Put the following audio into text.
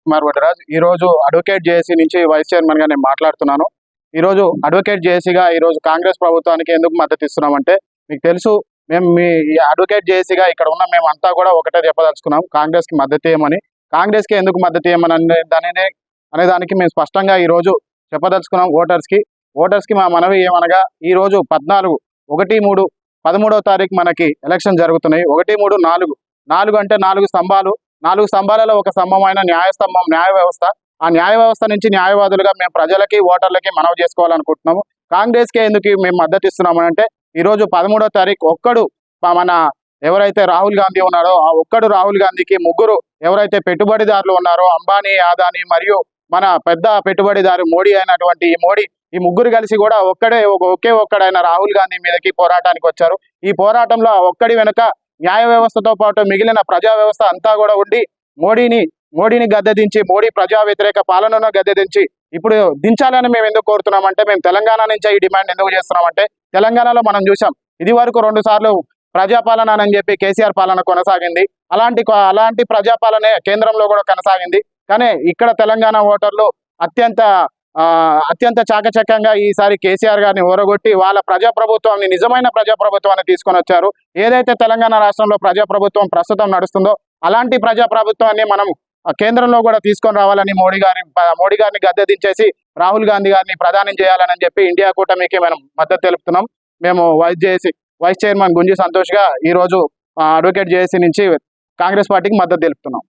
కుమార్ వడ్డరాజ్. ఈ రోజు advocate JAC నుంచి వైస్ చైర్మన్ గా నేను మాట్లాడుతున్నాను. ఈ రోజు అడ్వకేట్ జేఏసీగా ఈ రోజు కాంగ్రెస్ ప్రభుత్వానికి ఎందుకు మద్దతు ఇస్తున్నామంటే, మీకు తెలుసు మేము ఈ అడ్వకేట్ జేఏసీగా ఇక్కడ ఉన్న మేమంతా కూడా ఒకటే చెప్పదలుచుకున్నాం, కాంగ్రెస్ కి మద్దతు ఇవ్వమని. కాంగ్రెస్ కి ఎందుకు మద్దతు ఇవ్వమని అనేదానికి మేము స్పష్టంగా ఈ రోజు చెప్పదలుచుకున్నాం. ఓటర్స్ కి మా మనవి ఏమనగా, ఈ రోజు 13వ తారీఖు మనకి ఎలక్షన్ జరుగుతున్నాయి. 1, 3, 4 అంటే 4 స్తంభాలు. 4 స్తంభాలలో ఒక స్తంభమైన న్యాయస్తంభం న్యాయ వ్యవస్థ. ఆ న్యాయ వ్యవస్థ నుంచి న్యాయవాదులుగా మేము ప్రజలకి ఓటర్లకి మనవి చేసుకోవాలనుకుంటున్నాము. కాంగ్రెస్ కే ఎందుకు మేము మద్దతు ఇస్తున్నామంటే, ఈ రోజు 13వ తారీఖు ఒక్కడు మన ఎవరైతే రాహుల్ గాంధీ ఉన్నారో ఆ ఒక్కడు రాహుల్ గాంధీకి ముగ్గురు ఎవరైతే పెట్టుబడిదారులు ఉన్నారో అంబానీ, అదానీ మరియు మన పెద్ద పెట్టుబడిదారు మోడీ అయినటువంటి ఈ ముగ్గురు కలిసి కూడా ఒకే ఒక్కడైన రాహుల్ గాంధీ మీదకి పోరాటానికి వచ్చారు. ఈ పోరాటంలో ఒక్కడి వెనుక న్యాయ వ్యవస్థతో పాటు మిగిలిన ప్రజా వ్యవస్థ అంతా కూడా ఉండి మోడీని గద్దెదించి, మోడీ ప్రజా వ్యతిరేక పాలనను గద్దెదించి ఇప్పుడు దించాలని మేము ఎందుకు కోరుతున్నామంటే, మేము తెలంగాణ నుంచే ఈ డిమాండ్ ఎందుకు చేస్తున్నామంటే, తెలంగాణలో మనం చూసాం ఇది వరకు 2 సార్లు ప్రజాపాలన అని చెప్పి కేసీఆర్ పాలన కొనసాగింది. అలాంటి ప్రజాపాలనే కేంద్రంలో కూడా కొనసాగింది. కానీ ఇక్కడ తెలంగాణ ఓటర్లు అత్యంత చాకచక్యంగా ఈసారి కేసీఆర్ గారిని ఓరగొట్టి వాళ్ళ ప్రజాప్రభుత్వాన్ని, నిజమైన ప్రజాప్రభుత్వాన్ని తీసుకొని వచ్చారు. ఏదైతే తెలంగాణ రాష్ట్రంలో ప్రజాప్రభుత్వం ప్రస్తుతం నడుస్తుందో అలాంటి ప్రజాప్రభుత్వాన్ని మనం కేంద్రంలో కూడా తీసుకొని రావాలని మోడీ గారిని గద్దెదించేసి రాహుల్ గాంధీ గారిని ప్రధానం చేయాలని చెప్పి ఇండియా కూటమికి మనం మద్దతు తెలుపుతున్నాం. మేము వైస్ చైర్మన్ గుంజి సంతోష్ గా ఈ రోజు అడ్వకేట్ జేఏసీ నుంచి కాంగ్రెస్ పార్టీకి మద్దతు తెలుపుతున్నాం.